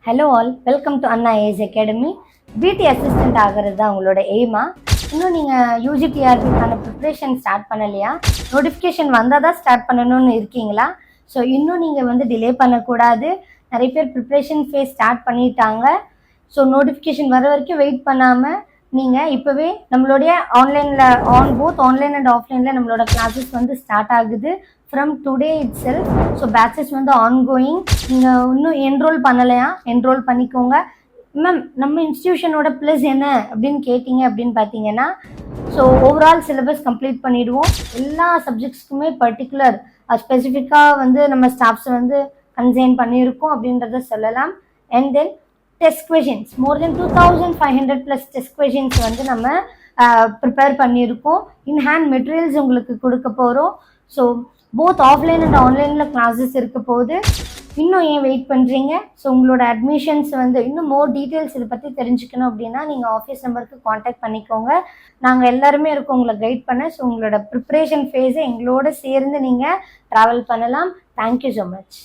Hello all, welcome to Anna age academy. பிடி assistant ஆகிறது தான் உங்களோட எய்மா. இன்னும் நீங்கள் யூஜிடிஆர்பிக்கான ப்ரிப்ரேஷன் ஸ்டார்ட் பண்ணலையா? நோட்டிஃபிகேஷன் வந்தால் தான் ஸ்டார்ட் பண்ணணும்னு இருக்கீங்களா? ஸோ இன்னும் நீங்கள் டிலே பண்ணக்கூடாது. நிறைய பேர் ப்ரிப்ரேஷன் ஃபேஸ் ஸ்டார்ட் பண்ணிட்டாங்க. ஸோ நோட்டிஃபிகேஷன் வர வரைக்கும் வெயிட் பண்ணாமல் நீங்கள் இப்போவே நம்மளுடைய ஆன்லைனில் போத் ஆன்லைன் அண்ட் ஆஃப்லைனில் நம்மளோட கிளாஸஸ் ஸ்டார்ட் ஆகுது from today it self. So patches ongoing. நீங்கள் இன்னும் என்ரோல் பண்ணலையா? என்ரோல் பண்ணிக்கோங்க. மேம், நம்ம இன்ஸ்டிடியூஷனோட ப்ளஸ் என்ன அப்படின்னு கேட்டிங்க அப்படின்னு பார்த்தீங்கன்னா, ஸோ ஓவரால் சிலபஸ் கம்ப்ளீட் பண்ணிவிடுவோம். எல்லா சப்ஜெக்ட்ஸ்க்குமே பர்டிகுலர் ஸ்பெசிஃபிக்காக நம்ம ஸ்டாஃப்ஸை கன்சைன் பண்ணியிருக்கோம் அப்படின்றத சொல்லலாம். And then test questions more then 2500+ test questions நம்ம ப்ரிப்பேர் பண்ணியிருக்கோம். இன்ஹேண்ட் மெட்டீரியல்ஸ் உங்களுக்கு கொடுக்க போகிறோம். ஸோ போத் ஆஃப்லைன் அண்ட் ஆன்லைனில் கிளாஸஸ் இருக்க போது. இன்னும் ஏன் வெயிட் பண்ணுறீங்க? ஸோ உங்களோட அட்மிஷன்ஸ் இன்னும் மோர் டீட்டெயில்ஸ் இதை பற்றி தெரிஞ்சுக்கணும் அப்படின்னா நீங்கள் ஆஃபீஸ் நம்பருக்கு காண்டாக்ட் பண்ணிக்கோங்க. நாங்கள் எல்லாருமே இருக்கோம் உங்களை கைட் பண்ண. ஸோ உங்களோட ப்ரிப்ரேஷன் ஃபேஸை எங்களோட சேர்ந்து நீங்கள் ட்ராவல் பண்ணலாம். Thank you so much.